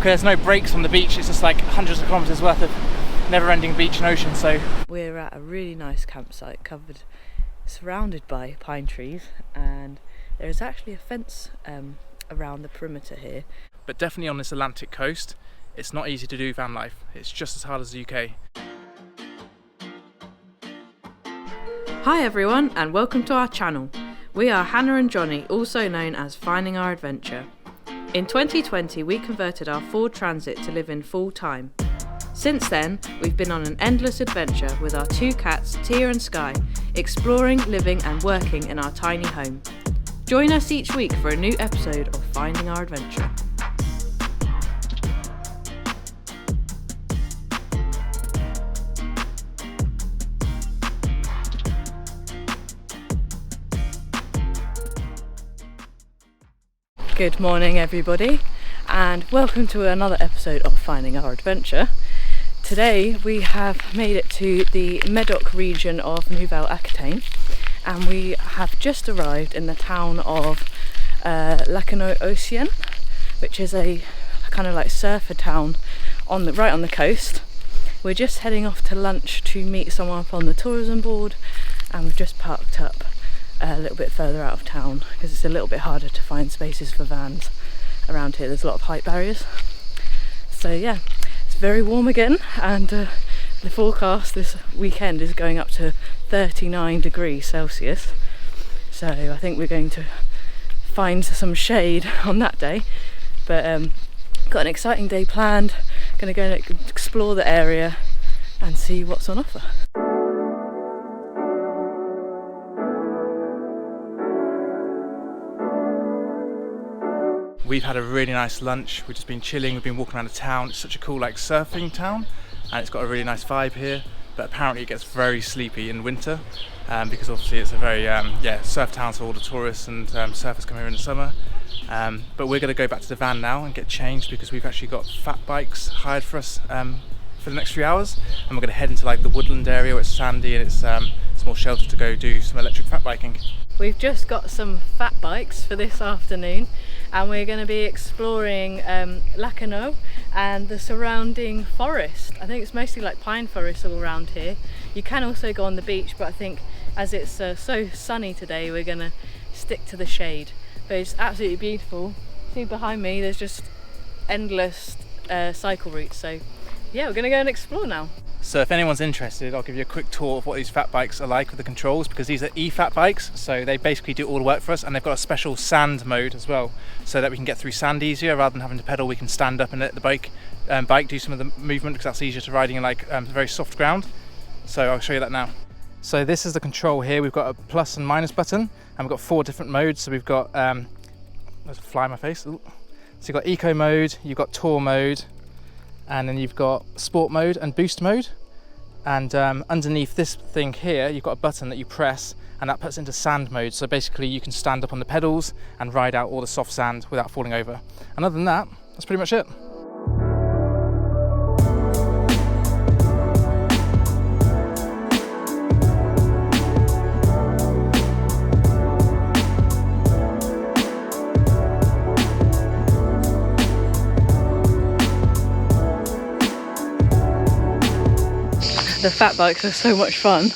because there's no breaks on the beach. It's just like hundreds of kilometres worth of never-ending beach and ocean. So we're at a really nice campsite surrounded by pine trees, and there is actually a fence around the perimeter here. But definitely on this Atlantic coast, it's not easy to do van life. It's just as hard as the UK. Hi everyone, and welcome to our channel. We are Hannah and Jonny, also known as Finding Our Adventure. In 2020 we converted our Ford Transit to live in full time. Since then, we've been on an endless adventure with our two cats, Tia and Skye, exploring, living and working in our tiny home. Join us each week for a new episode of Finding Our Adventure. Good morning everybody, and welcome to another episode of Finding Our Adventure. Today we have made it to the Médoc region of Nouvelle-Aquitane, and we have just arrived in the town of Lacanau Ocean, which is a kind of like surfer town right on the coast. We're just heading off to lunch to meet someone from the tourism board, and we've just parked up a little bit further out of town because it's a little bit harder to find spaces for vans around here. There's a lot of height barriers. So yeah, it's very warm again, and the forecast this weekend is going up to 39 degrees Celsius. So I think we're going to find some shade on that day. But got an exciting day planned. Going to go and explore the area and see what's on offer. We've had a really nice lunch. We've just been chilling. We've been walking around the town. It's such a cool like surfing town, and it's got a really nice vibe here. But apparently it gets very sleepy in winter because obviously it's a very surf town, so all the tourists and surfers come here in the summer. But we're going to go back to the van now and get changed because we've actually got fat bikes hired for us for the next few hours, and we're going to head into like the woodland area where it's sandy and it's more sheltered to go do some electric fat biking. We've just got some fat bikes for this afternoon, and we're going to be exploring Lacanau and the surrounding forest. I think it's mostly like pine forests all around here. You can also go on the beach, but I think as it's so sunny today, we're going to stick to the shade. But it's absolutely beautiful. See behind me, there's just endless cycle routes. So yeah, we're going to go and explore now. So if anyone's interested, I'll give you a quick tour of what these fat bikes are like with the controls, because these are e-fat bikes, so they basically do all the work for us, and they've got a special sand mode as well, so that we can get through sand easier. Rather than having to pedal, we can stand up and let the bike do some of the movement, because that's easier to riding in like very soft ground. So I'll show you that now. So this is the control here. We've got a plus and minus button, and we've got 4 different modes. So we've got there's a fly in my face. Ooh. So you've got eco mode, you've got tour mode, and then you've got sport mode and boost mode. And underneath this thing here, you've got a button that you press, and that puts into sand mode. So basically you can stand up on the pedals and ride out all the soft sand without falling over. And other than that, that's pretty much it. The fat bikes are so much fun.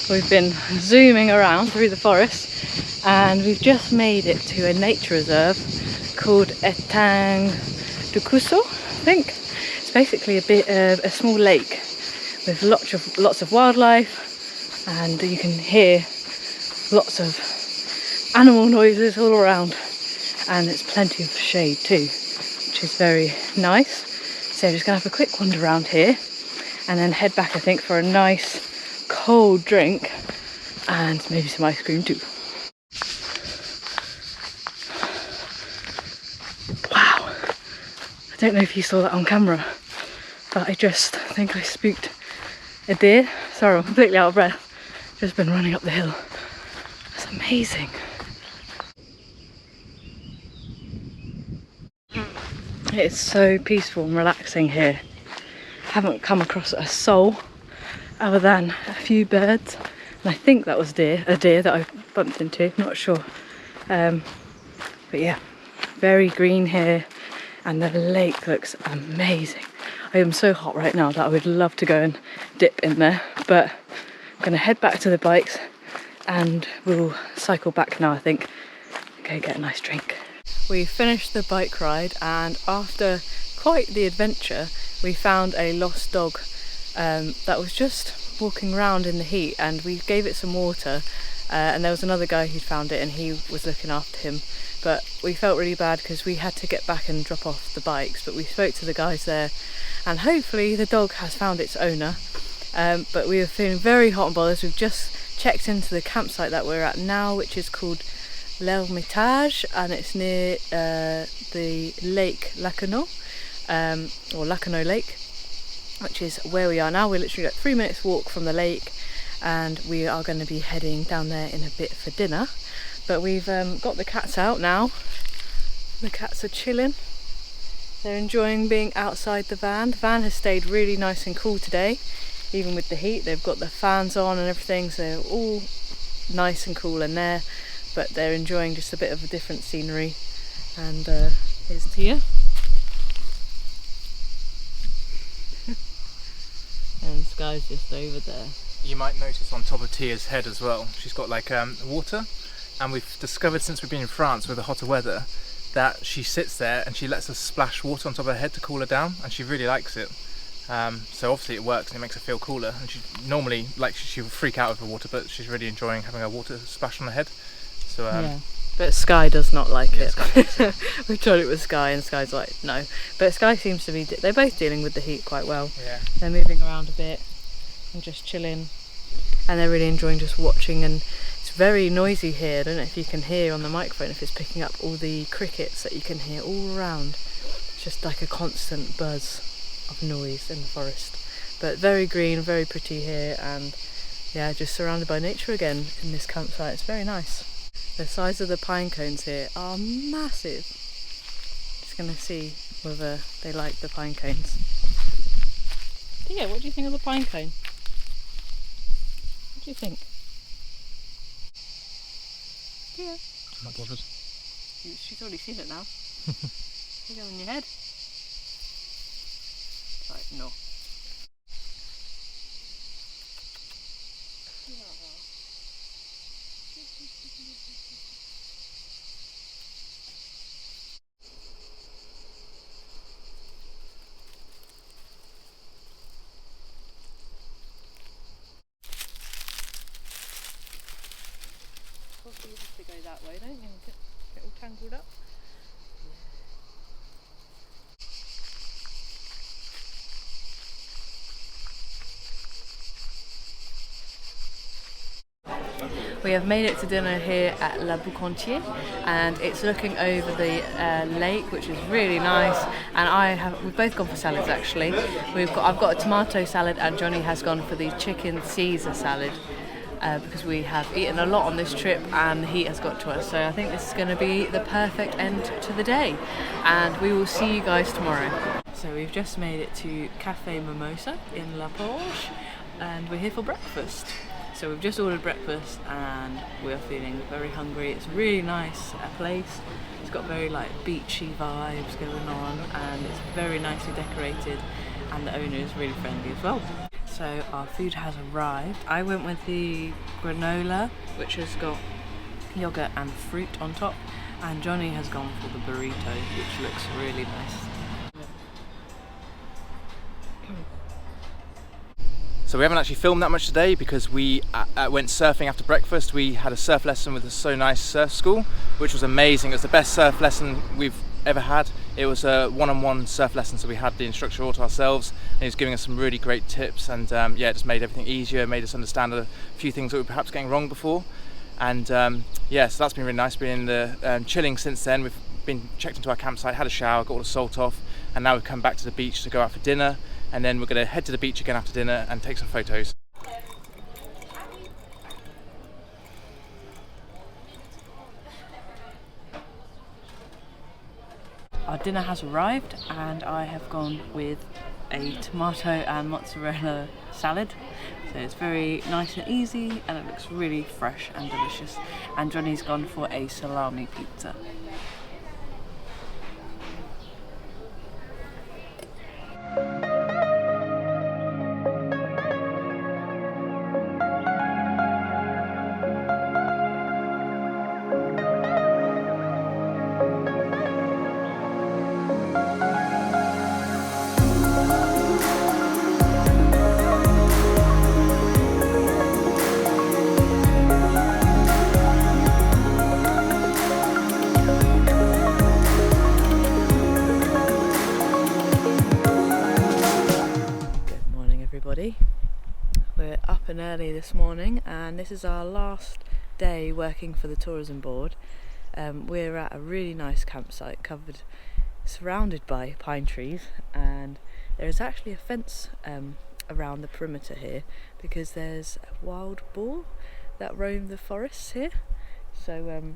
We've been zooming around through the forest, and we've just made it to a nature reserve called Atout du Cousseau, I think. It's basically a small lake with lots of wildlife, and you can hear lots of animal noises all around, and there's plenty of shade too, which is very nice. So I'm just gonna have a quick wander around here and then head back, I think, for a nice cold drink and maybe some ice cream too. Wow, I don't know if you saw that on camera, but I think I spooked a deer. Sorry, I'm completely out of breath. Just been running up the hill. That's amazing. It's so peaceful and relaxing here. Haven't come across a soul other than a few birds, and I think that was a deer that I bumped into, not sure. But yeah, very green here, and the lake looks amazing. I am so hot right now that I would love to go and dip in there, but I'm gonna head back to the bikes and we'll cycle back now, I think, and go get a nice drink. We finished the bike ride, and after quite the adventure we found a lost dog that was just walking around in the heat, and we gave it some water, and there was another guy who'd found it and he was looking after him. But we felt really bad because we had to get back and drop off the bikes, but we spoke to the guys there and hopefully the dog has found its owner. But we were feeling very hot and bothered. We've just checked into the campsite that we're at now, which is called L'Ermitage, and it's near the lake Lacanau, or Lacanau Lake, which is where we are now. We're literally like 3 minutes walk from the lake, and we are going to be heading down there in a bit for dinner. But we've got the cats out now. The cats are chilling. They're enjoying being outside the van. The van has stayed really nice and cool today, even with the heat. They've got the fans on and everything, so they're all nice and cool in there. But they're enjoying just a bit of a different scenery. And here's Tia. And Skye's just over there. You might notice on top of Tia's head as well, she's got like water. And we've discovered since we've been in France with the hotter weather that she sits there and she lets us splash water on top of her head to cool her down, and she really likes it. So obviously it works and it makes her feel cooler, and she normally, like, she would freak out over water, but she's really enjoying having her water splash on her head. So yeah. But Skye does not like it. Skye We've tried it with Skye and Skye's like, no. But Skye seems to be, they're both dealing with the heat quite well. Yeah. They're moving around a bit and just chilling, and they're really enjoying just watching. And it's very noisy here. I don't know if you can hear on the microphone, if it's picking up all the crickets that you can hear all around. It's just like a constant buzz of noise in the forest. But very green, very pretty here, and yeah, just surrounded by nature again in this campsite. It's very nice. The size of the pine cones here are massive. Just gonna see whether they like the pine cones. Yeah, what do you think of the pine cone? What do you think? Yeah. I'm not bothered. She's already seen it now. You go in your head. It's like, no. You have to go that way, don't you? Get all tangled up. We have made it to dinner here at La Boucantier, and it's looking over the lake, which is really nice. And we've both gone for salads actually. I've got a tomato salad, and Jonny has gone for the chicken Caesar salad. Because we have eaten a lot on this trip and the heat has got to us, so I think this is going to be the perfect end to the day, and we will see you guys tomorrow. So we've just made it to Cafe Mimosa in La Porge, and we're here for breakfast. So we've just ordered breakfast and we're feeling very hungry. It's a really nice place. It's got very like beachy vibes going on, and it's very nicely decorated, and the owner is really friendly as well. So our food has arrived. I went with the granola, which has got yogurt and fruit on top, and Jonny has gone for the burrito, which looks really nice. So we haven't actually filmed that much today because we went surfing after breakfast. We had a surf lesson with a So Nice Surf School, which was amazing. It was the best surf lesson we've ever had. It was a one-on-one surf lesson, so we had the instructor all to ourselves, and he was giving us some really great tips, and yeah, it just made everything easier, made us understand a few things that we were perhaps getting wrong before. And yeah, so that's been really nice. Been in the chilling since then. We've been checked into our campsite, had a shower, got all the salt off, and now we've come back to the beach to go out for dinner, and then we're going to head to the beach again after dinner and take some photos. Our dinner has arrived, and I have gone with a tomato and mozzarella salad. So it's very nice and easy, and it looks really fresh and delicious. And Jonny's gone for a salami pizza. and early this morning, and this is our last day working for the tourism board. We're at a really nice campsite surrounded by pine trees, and there is actually a fence around the perimeter here because there's wild boar that roam the forests here. So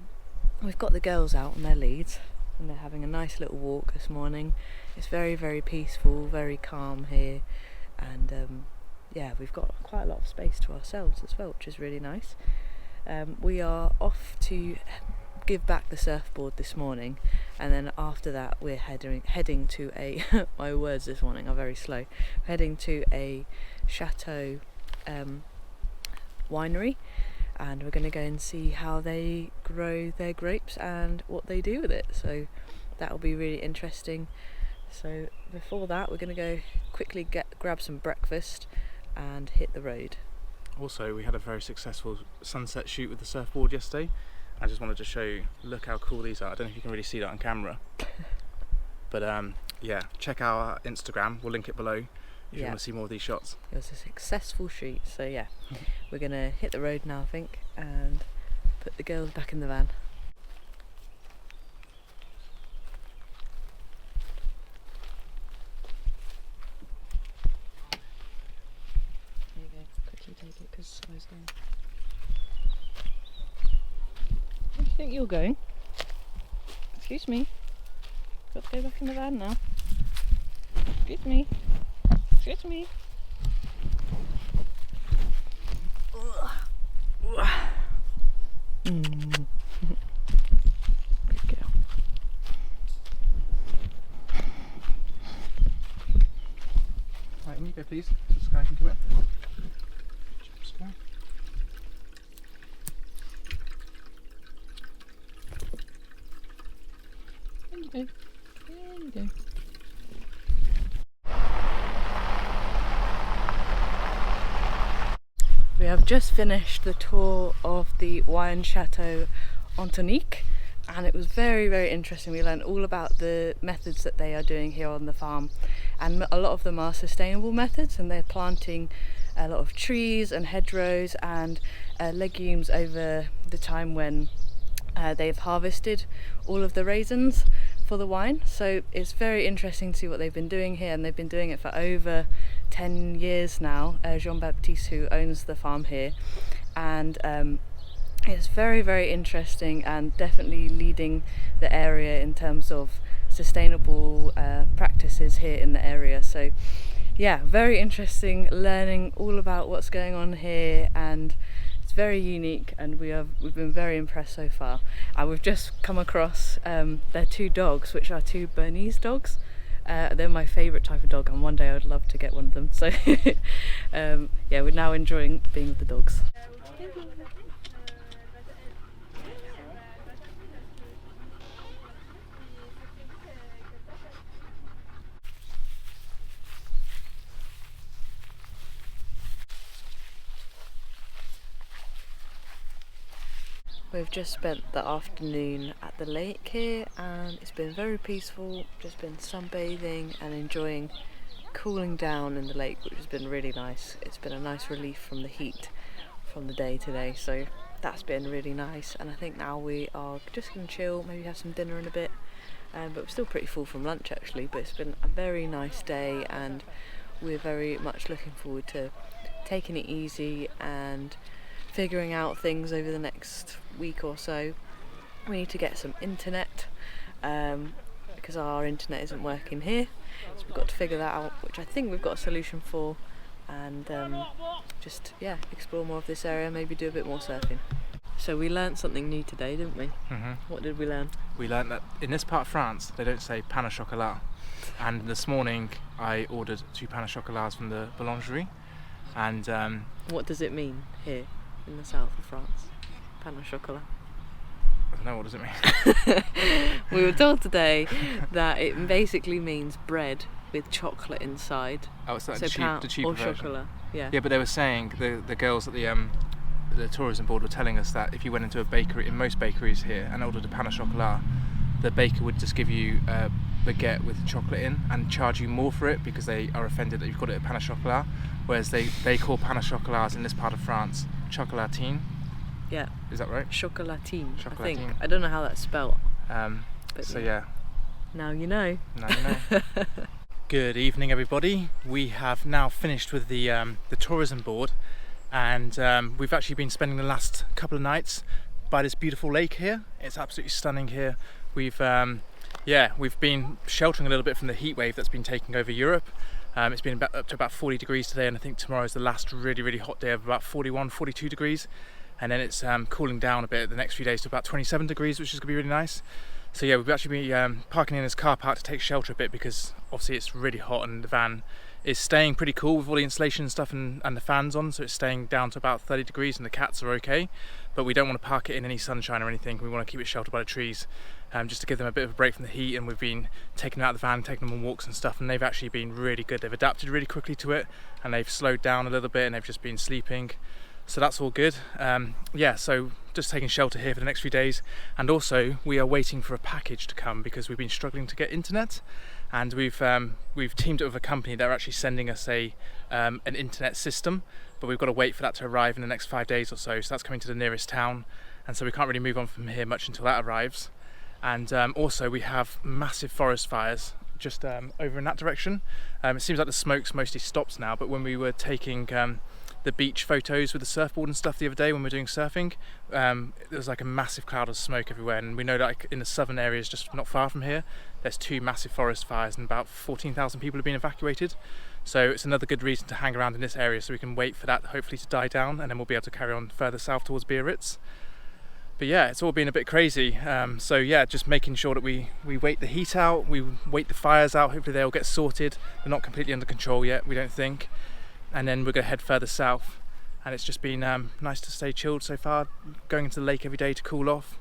we've got the girls out on their leads and they're having a nice little walk this morning. It's very, very peaceful, very calm here, and yeah, we've got quite a lot of space to ourselves as well, which is really nice. We are off to give back the surfboard this morning, and then after that we're heading to a my words this morning are very slow. Heading to a chateau winery, and we're going to go and see how they grow their grapes and what they do with it, so that'll be really interesting. So before that we're going to go quickly grab some breakfast and hit the road. Also, we had a very successful sunset shoot with the surfboard yesterday. I just wanted to show you, look how cool these are. I don't know if you can really see that on camera. But yeah, check our Instagram, we'll link it below if you want to see more of these shots. It was a successful shoot, so yeah, we're going to hit the road now, I think, and put the girls back in the van. There you go, quickly take it because Skye's going. Where do you think you're going? Excuse me. Got to go back in the van now. Excuse me. Excuse me. Good girl. Right, can you go please? So Skye can come in. Skye. There you go. There you go. We have just finished the tour of the wine chateau Antonique, and it was very, very interesting. We learned all about the methods that they are doing here on the farm, and a lot of them are sustainable methods, and they're planting a lot of trees and hedgerows and legumes over the time when they've harvested all of the raisins for the wine. So it's very interesting to see what they've been doing here, and they've been doing it for over 10 years now. Jean-Baptiste, who owns the farm here, and it's very, very interesting and definitely leading the area in terms of sustainable practices here in the area. So yeah, very interesting learning all about what's going on here, and it's very unique, and we've been very impressed so far. And we've just come across their two dogs, which are two Bernese dogs. They're my favourite type of dog, and one day I would love to get one of them. So yeah, we're now enjoying being with the dogs. We've just spent the afternoon at the lake here, and it's been very peaceful. Just been sunbathing and enjoying cooling down in the lake, which has been really nice. It's been a nice relief from the heat from the day today, so that's been really nice. And I think now we are just going to chill, maybe have some dinner in a bit, but we're still pretty full from lunch actually. But it's been a very nice day, and we're very much looking forward to taking it easy and figuring out things over the next week or so. We need to get some internet because our internet isn't working here, so we've got to figure that out, which I think we've got a solution for, and just explore more of this area, maybe do a bit more surfing. So we learnt something new today, didn't we? What did we learn? We learned that in this part of France they don't say pain au chocolat, and this morning I ordered 2 pain au chocolats from the boulangerie. And what does it mean here in the south of France? Pain au chocolat. I don't know, what does it mean? We were told today that it basically means bread with chocolate inside. Oh, it's like so the cheaper version. Chocolat. Yeah, but they were saying, the girls at the tourism board were telling us that if you went into a bakery, in most bakeries here, and ordered a pain au chocolat, the baker would just give you baguette with chocolate in and charge you more for it because they are offended that you've got it at pain au chocolat, whereas they call pain au chocolats in this part of France chocolatine. Yeah. Is that right? Chocolatine. I think. Chocolatine. I don't know how that's spelled. So yeah. Now you know. Now you know. Good evening, everybody. We have now finished with the tourism board, and we've actually been spending the last couple of nights by this beautiful lake here. It's absolutely stunning here. We've been sheltering a little bit from the heat wave that's been taking over Europe. It's been up to about 40 degrees today, and I think tomorrow is the last really hot day of about 41, 42 degrees, and then it's cooling down a bit the next few days to about 27 degrees, which is going to be really nice. So yeah, we've actually been parking in this car park to take shelter a bit because obviously it's really hot, and the van is staying pretty cool with all the insulation and stuff and the fans on, so it's staying down to about 30 degrees and the cats are okay. But we don't want to park it in any sunshine or anything. We want to keep it sheltered by the trees, just to give them a bit of a break from the heat. And we've been taking them out of the van, taking them on walks and stuff, and they've actually been really good. They've adapted really quickly to it, and they've slowed down a little bit, and they've just been sleeping. So that's all good. So just taking shelter here for the next few days, and also we are waiting for a package to come because we've been struggling to get internet, and we've teamed up with a company that are actually sending us an internet system, but we've got to wait for that to arrive in the next 5 days or so. So that's coming to the nearest town, and so we can't really move on from here much until that arrives. And also we have massive forest fires just over in that direction. It seems like the smoke's mostly stopped now, but when we were taking the beach photos with the surfboard and stuff the other day when we were doing surfing, there was like a massive cloud of smoke everywhere, and we know that like in the southern areas just not far from here there's 2 massive forest fires and about 14,000 people have been evacuated. So it's another good reason to hang around in this area so we can wait for that hopefully to die down, and then we'll be able to carry on further south towards Biarritz. But yeah, it's all been a bit crazy. So yeah, just making sure that we wait the heat out, we wait the fires out, hopefully they'll get sorted. They're not completely under control yet, we don't think. And then we're going to head further south, and it's just been nice to stay chilled so far, going into the lake every day to cool off.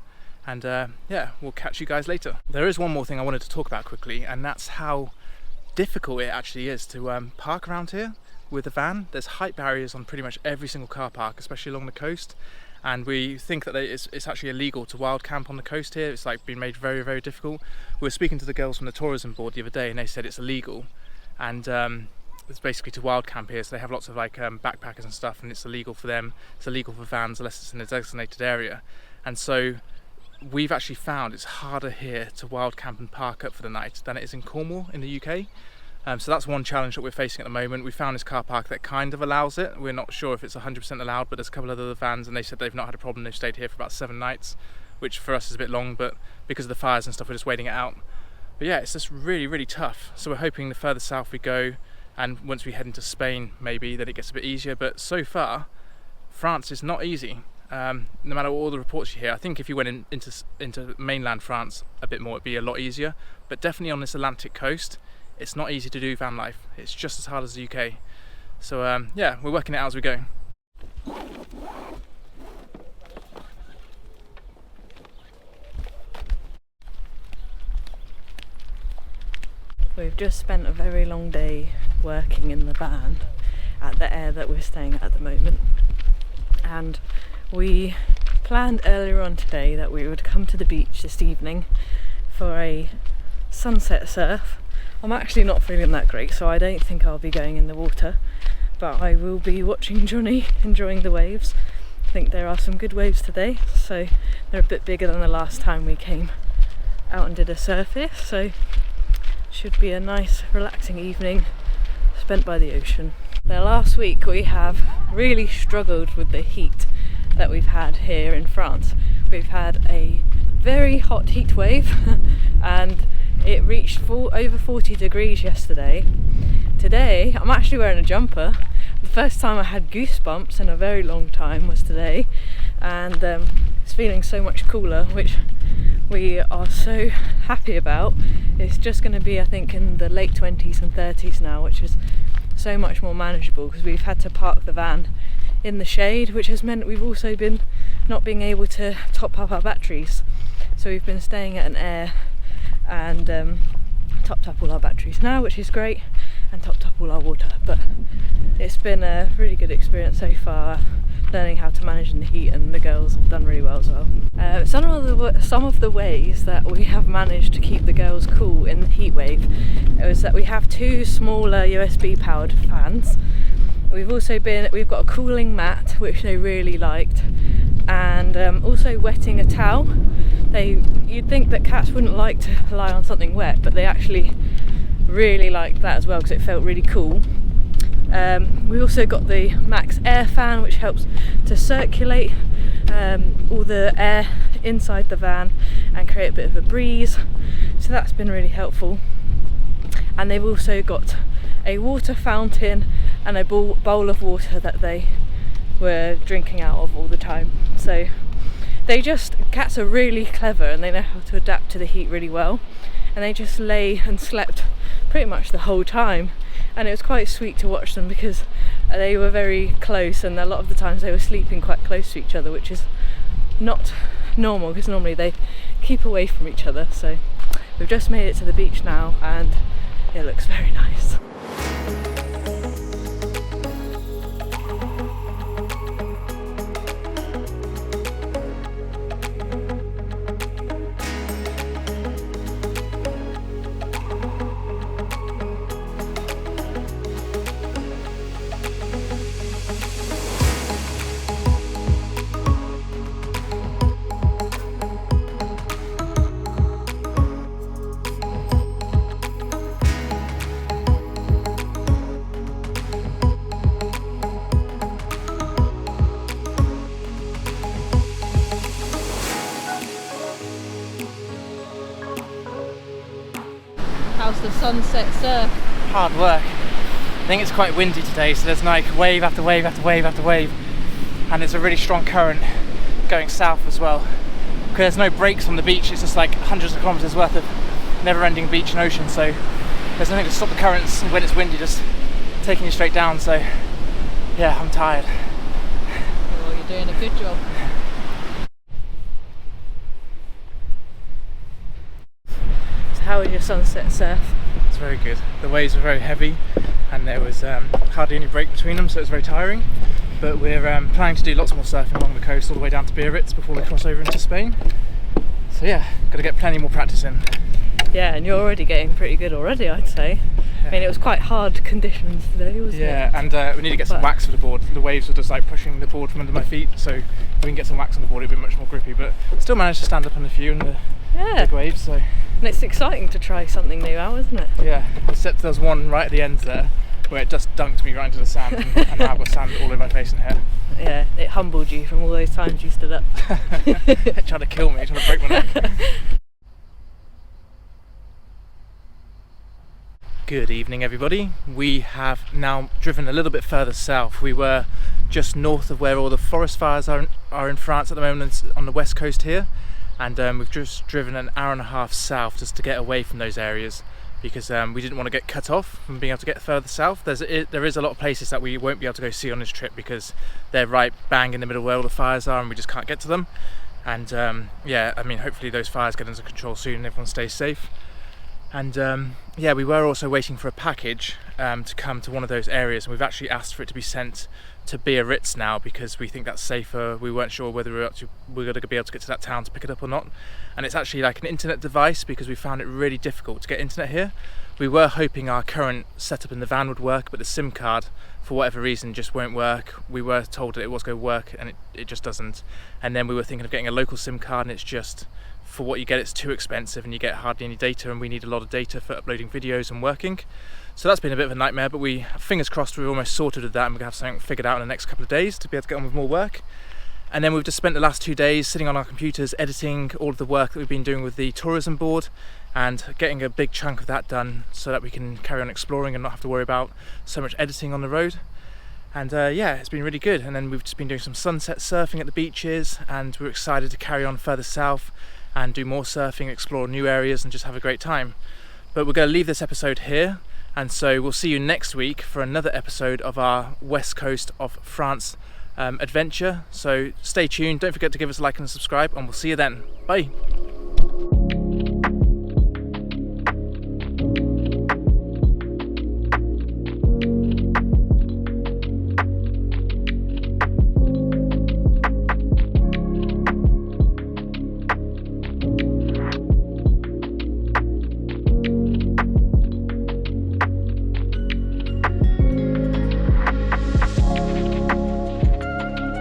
And yeah, we'll catch you guys later. There is one more thing I wanted to talk about quickly, and that's how difficult it actually is to park around here with a van. There's height barriers on pretty much every single car park, especially along the coast, and we think that it's actually illegal to wild camp on the coast here. It's like been made very difficult. We were speaking to the girls from the tourism board the other day, and they said it's illegal, and it's basically to wild camp here, so they have lots of like backpackers and stuff, and it's illegal for them. It's illegal for vans unless it's in a designated area. And so we've actually found it's harder here to wild camp and park up for the night than it is in Cornwall in the UK. So that's one challenge that we're facing at the moment. We found this car park that kind of allows it. We're not sure if it's 100% allowed, but there's a couple of other vans, and they said they've not had a problem. They've stayed here for about 7 nights, which for us is a bit long, but because of the fires and stuff, we're just waiting it out. But yeah, it's just really tough. So we're hoping the further south we go, and once we head into Spain maybe, then it gets a bit easier. But so far France is not easy, no matter all the reports you hear. I think if you went into mainland France a bit more, it'd be a lot easier, but definitely on this Atlantic coast it's not easy to do van life. It's just as hard as the UK. So yeah, we're working it out as we go. We've just spent a very long day working in the van at the air that we're staying at the moment, and we planned earlier on today that we would come to the beach this evening for a sunset surf. I'm actually not feeling that great, so I don't think I'll be going in the water, but I will be watching Jonny enjoying the waves. I think there are some good waves today, so they're a bit bigger than the last time we came out and did a surf here, so should be a nice relaxing evening spent by the ocean. Now, last week we have really struggled with the heat that we've had here in France. We've had a very hot heat wave and it reached over 40 degrees yesterday. Today I'm actually wearing a jumper. The first time I had goosebumps in a very long time was today, and it's feeling so much cooler, which we are so happy about. It's just going to be, I think, in the late 20s and 30s now, which is so much more manageable because we've had to park the van in the shade, which has meant we've also been not being able to top up our batteries. So we've been staying at an air and topped up all our batteries now, which is great, and topped up all our water. But it's been a really good experience so far. learning how to manage in the heat, and the girls have done really well as well. Some of the ways that we have managed to keep the girls cool in the heat wave is that we have 2 smaller USB powered fans. We've got a cooling mat which they really liked, and also wetting a towel. You'd think that cats wouldn't like to lie on something wet, but they actually really liked that as well because it felt really cool. We also got the Max air fan, which helps to circulate all the air inside the van and create a bit of a breeze, so that's been really helpful. And they've also got a water fountain and a bowl of water that they were drinking out of all the time. So cats are really clever and they know how to adapt to the heat really well, and they just lay and slept pretty much the whole time. And it was quite sweet to watch them because they were very close, and a lot of the times they were sleeping quite close to each other, which is not normal because normally they keep away from each other. So we've just made it to the beach now and it looks very nice. How's the sunset surf? Hard work. I think it's quite windy today, so there's like wave after wave after wave after wave, and it's a really strong current going south as well. Because there's no breaks on the beach, it's just like hundreds of kilometres worth of never-ending beach and ocean, so there's nothing to stop the currents when it's windy, just taking you straight down. So yeah, I'm tired. Well, you're doing a good job. How was your sunset surf? It's very good. The waves were very heavy and there was hardly any break between them, so it was very tiring. But we're planning to do lots more surfing along the coast all the way down to Biarritz before we cross over into Spain. So yeah, got to get plenty more practice in. Yeah, and you're already getting pretty good already, I'd say. Yeah. I mean, it was quite hard conditions today, wasn't it? Yeah, and we need to get some wax for the board. The waves were just like pushing the board from under my feet, so if we can get some wax on the board it'll be much more grippy, but still managed to stand up on a few in the big waves. So. And it's exciting to try something new out, isn't it? Yeah, except there's one right at the end there where it just dunked me right into the sand, and now I've got sand all over my face and hair. Yeah, it humbled you from all those times you stood up. It tried to kill me, trying to break my neck. Good evening everybody. We have now driven a little bit further south. We were just north of where all the forest fires are in France at the moment, on the west coast here. And we've just driven an hour and a half south just to get away from those areas, because we didn't want to get cut off from being able to get further south. There is a lot of places that we won't be able to go see on this trip because they're right bang in the middle where all the fires are and we just can't get to them. And yeah, I mean, hopefully those fires get under control soon and everyone stays safe. And yeah, we were also waiting for a package to come to one of those areas, and we've actually asked for it to be sent to Biarritz now because we think that's safer. We weren't sure whether we're going to be able to get to that town to pick it up or not. And it's actually like an internet device because we found it really difficult to get internet here. We were hoping our current setup in the van would work, but the SIM card, for whatever reason, just won't work. We were told that it was going to work and it just doesn't. And then we were thinking of getting a local SIM card, and it's just, for what you get, it's too expensive and you get hardly any data, and we need a lot of data for uploading videos and working. So that's been a bit of a nightmare, but we, fingers crossed, we're almost sorted with that, and we're going to have something figured out in the next couple of days to be able to get on with more work. And then we've just spent the last 2 days sitting on our computers editing all of the work that we've been doing with the tourism board and getting a big chunk of that done so that we can carry on exploring and not have to worry about so much editing on the road. And yeah, it's been really good. And then we've just been doing some sunset surfing at the beaches, and we're excited to carry on further south and do more surfing, explore new areas and just have a great time. But we're going to leave this episode here, and so we'll see you next week for another episode of our west coast of France adventure. So stay tuned, don't forget to give us a like and subscribe, and we'll see you then. Bye.